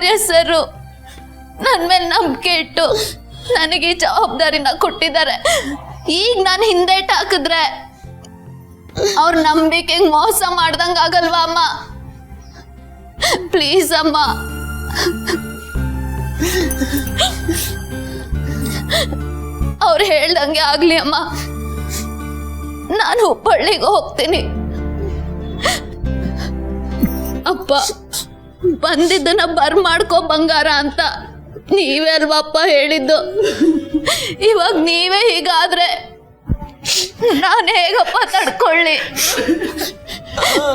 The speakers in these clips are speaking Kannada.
ಆಚಾರ್ಯ ಸರು ನನ್ನ ಮೇಲೆ ನಂಬಿಕೆ ಇಟ್ಟು ನನಗೆ ಈ ಜವಾಬ್ದಾರಿನ ಕೊಟ್ಟಿದ್ದಾರೆ. ಈಗ ನಾನು ಹಿಂದೇಟ್ ಹಾಕಿದ್ರೆ ಅವ್ರ ನಂಬಿಕೆಗೆ ಮೋಸ ಮಾಡ್ದಂಗ ಆಗಲ್ವಾ ಅಮ್ಮ? ಪ್ಲೀಸ್ ಅಮ್ಮ, ಅವ್ರು ಹೇಳ್ದಂಗೆ ಆಗ್ಲಿ ಅಮ್ಮ. ನಾನು ಹುಬ್ಬಳ್ಳಿಗೆ ಹೋಗ್ತೀನಿ. ಅಪ್ಪ, ಬಂದಿದ್ದನ್ನ ಮಾಡ್ಕೋ ಬಂಗಾರ ಅಂತ ನೀವೇ ಅಲ್ವಪ್ಪ ಹೇಳಿದ್ದು. ಇವಾಗ ನೀವೇ ಹೀಗಾದ್ರೆ ನಾನು ಹೇಗಪ್ಪ ತಡ್ಕೊಳ್ಳಿ?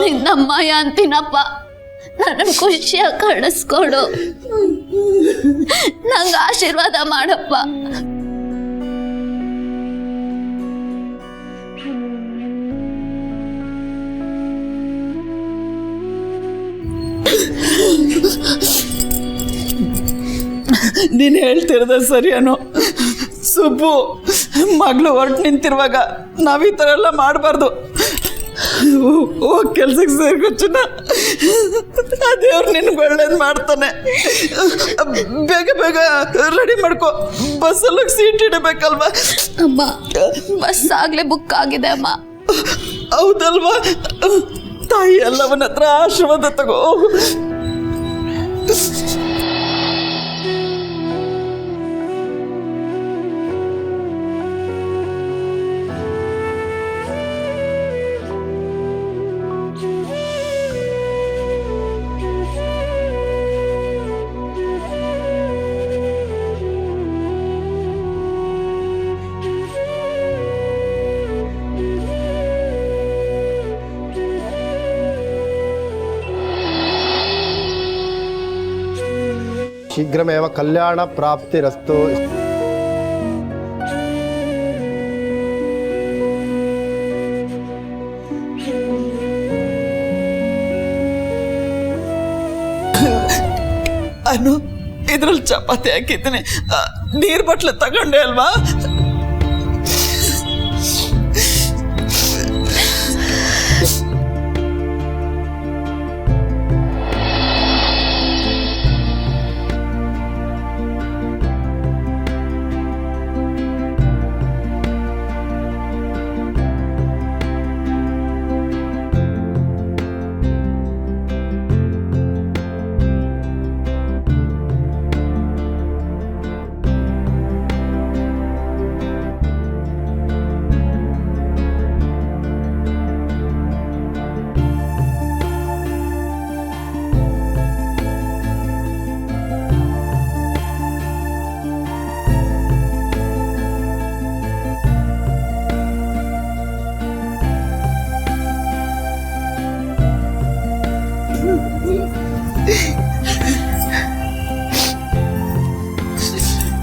ನಿನ್ನಮ್ಮಯ್ಯ ಅಂತೀನಪ್ಪ, ನನ್ನ ಖುಷಿಯಾಗಿ ಕಳಿಸ್ಕೊಡು, ನಂಗೆ ಆಶೀರ್ವಾದ ಮಾಡಪ್ಪ. ನೀನು ಹೇಳ್ತಿರೋದ ಸರಿಯೇನೋ ಸುಬ್ಬು? ಮಗಳು ಹೊರಟು ನಿಂತಿರುವಾಗ ನಾವು ಈ ಥರ ಎಲ್ಲ ಮಾಡಬಾರ್ದು. ಹೋಗಿ ಕೆಲ್ಸಕ್ಕೆ ಸೇರ್ಕೊಚ್ಚನ, ದೇವ್ರು ನಿನ್ಗೆ ಒಳ್ಳೇದು ಮಾಡ್ತಾನೆ. ಬೇಗ ಬೇಗ ರೆಡಿ ಮಾಡ್ಕೊ, ಬಸ್ಸಲ್ಲಿ ಸೀಟ್ ಇಡಬೇಕಲ್ವಾ? ಅಮ್ಮ, ಬಸ್ ಆಗ್ಲೇ ಬುಕ್ ಆಗಿದೆ ಅಮ್ಮ. ಹೌದಲ್ವಾ? ತಾಯಿ ಎಲ್ಲವನ ಹತ್ರ ಆಶೀರ್ವಾದ ತಗೋ. शीघ्रमेव कल्याण प्राप्तिरस्तु. ಅನು, ಇದ್ರಲ್ಲಿ ಚಪಾತಿ ಹಾಕಿದ್ದೀನಿ, ನೀರ್ ಬಟ್ಲು ತಗೊಂಡೆ ಅಲ್ವಾ?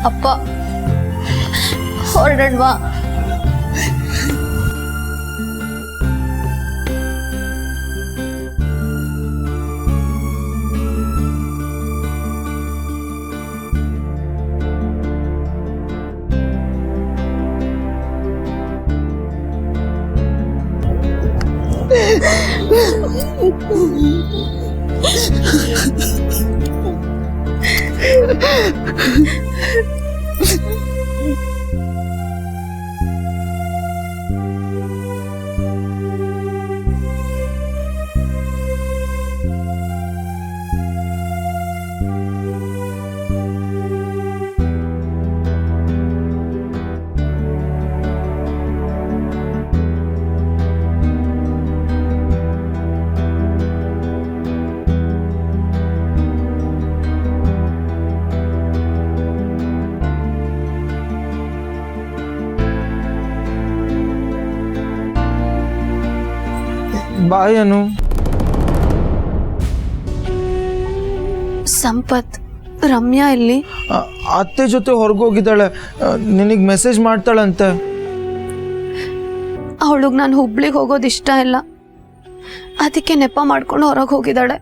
ಅಪ್ಪ, ಹೊರಡಣ್ವಾ? ಬಾಯ್ ಅನು. ಸಂಪತ್, ರಮ್ಯಾ ಇಲ್ಲಿ? ಅತ್ತೆ ಜೊತೆ ಹೊರಗೋಗಿದ್ದಾಳೆ, ನಿನಗೆ ಮೆಸೇಜ್ ಮಾಡ್ತಾಳಂತೆ. ಅವಳಿಗೆ ನಾನು ಹುಬ್ಳಿಗೆ ಹೋಗೋದು ಇಷ್ಟ ಇಲ್ಲ, ಅದಕ್ಕೆ ನೆಪ ಮಾಡ್ಕೊಂಡು ಹೊರಗೆ ಹೋಗಿದ್ದಾಳೆ.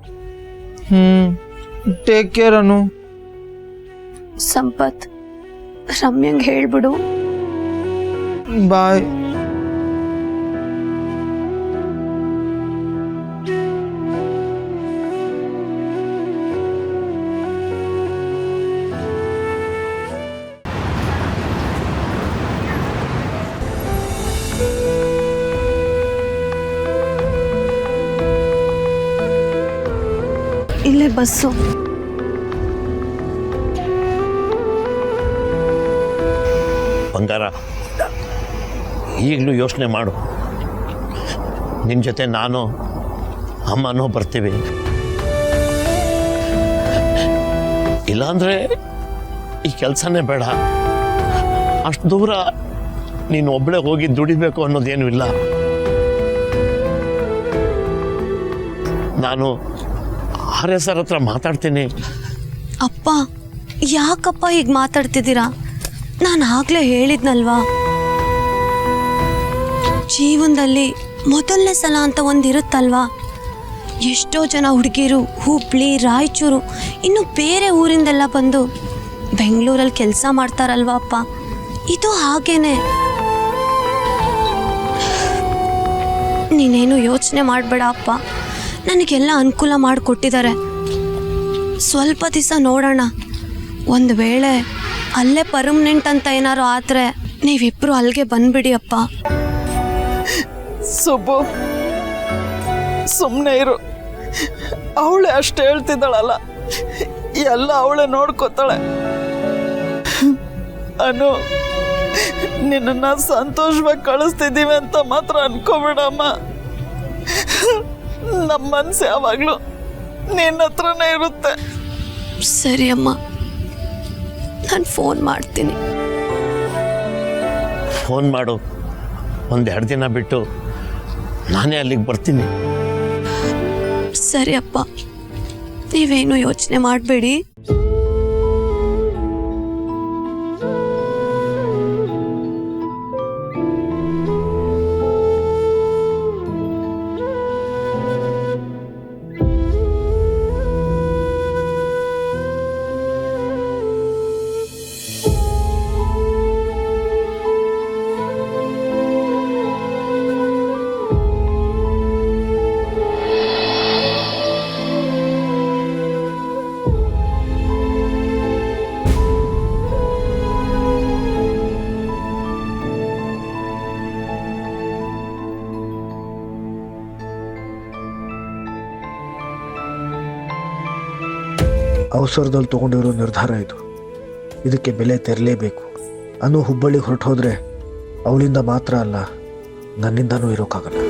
ಟೇಕ್ ಕೇರ್ ಅನು. ಸಂಪತ್, ರಮ್ಯಂಗೆ ಹೇಳ್ಬಿಡು. ಬಾಯ್. ಬಸ್ಸು. ಬಂಗಾರ, ಈಗಲೂ ಯೋಚನೆ ಮಾಡು. ನಿನ್ನ ಜೊತೆ ನಾನು ಅಮ್ಮನೂ ಬರ್ತೀವಿ. ಇಲ್ಲಾಂದರೆ ಈ ಕೆಲಸನೇ ಬೇಡ. ಅಷ್ಟು ದೂರ ನೀನು ಒಬ್ಬಳೇ ಹೋಗಿ ದುಡಿಬೇಕು ಅನ್ನೋದೇನೂ ಇಲ್ಲ. ನಾನು RSR ಹತ್ರ ಮಾತಾಡ್ತೀನಿ. ಅಪ್ಪ, ಯಾಕಪ್ಪ ಈಗ ಮಾತಾಡ್ತಿದ್ದೀರಾ? ನಾನು ಆಗಲೇ ಹೇಳಿದ್ನಲ್ವಾ, ಜೀವನದಲ್ಲಿ ಮೊದಲನೇ ಸಲ ಅಂತ ಒಂದಿರುತ್ತಲ್ವಾ. ಎಷ್ಟೋ ಜನ ಹುಡುಗಿರು ಹುಬ್ಳಿ, ರಾಯಚೂರು, ಇನ್ನು ಬೇರೆ ಊರಿಂದೆಲ್ಲ ಬಂದು ಬೆಂಗಳೂರಲ್ಲಿ ಕೆಲಸ ಮಾಡ್ತಾರಲ್ವಾ ಅಪ್ಪ. ಇದು ಹಾಗೇನೆ. ನೀನೇನು ಯೋಚನೆ ಮಾಡಬೇಡ ಅಪ್ಪ, ನನಗೆಲ್ಲ ಅನುಕೂಲ ಮಾಡಿಕೊಟ್ಟಿದ್ದಾರೆ. ಸ್ವಲ್ಪ ದಿವಸ ನೋಡೋಣ. ಒಂದು ವೇಳೆ ಅಲ್ಲೇ ಪರ್ಮನೆಂಟ್ ಅಂತ ಏನಾರು ಆದರೆ ನೀವಿಬ್ಬರು ಅಲ್ಲಿಗೆ ಬಂದ್ಬಿಡಿ ಅಪ್ಪ. ಸುಬ್ಬು, ಸುಮ್ಮನೆ ಇರು. ಅವಳೆ ಅಷ್ಟು ಹೇಳ್ತಿದ್ದಾಳಲ್ಲ, ಎಲ್ಲ ಅವಳೆ ನೋಡ್ಕೋತಾಳೆ. ಅನು, ನಿನ್ನ ಸಂತೋಷವಾಗಿ ಕಳಿಸ್ತಿದ್ದೀವಿ ಅಂತ ಮಾತ್ರ ಅನ್ಕೋಬೇಡಮ್ಮ. ನಮ್ಮ ಮನಸ್ಸು ಯಾವಾಗಲೂ ನಿನ್ನ ಹತ್ರನೇ ಇರುತ್ತೆ. ಸರಿ ಅಮ್ಮ, ನಾನು ಫೋನ್ ಮಾಡ್ತೀನಿ. ಫೋನ್ ಮಾಡು. 1-2 ದಿನ ಬಿಟ್ಟು ನಾನೇ ಅಲ್ಲಿಗೆ ಬರ್ತೀನಿ. ಸರಿ ಅಪ್ಪ, ನೀವೇನು ಯೋಚನೆ ಮಾಡಬೇಡಿ. ಅವಸರದಲ್ಲಿ ತೊಗೊಂಡಿರೋ ನಿರ್ಧಾರ ಇದು. ಇದಕ್ಕೆ ಬೆಲೆ ತೆರಲೇಬೇಕು. ಅನು ಹುಬ್ಬಳ್ಳಿಗೆ ಹೊರಟು ಹೋದರೆ ಅವಳಿಂದ ಮಾತ್ರ ಅಲ್ಲ, ನನ್ನಿಂದನೂ ಇರೋಕ್ಕಾಗಲ್ಲ.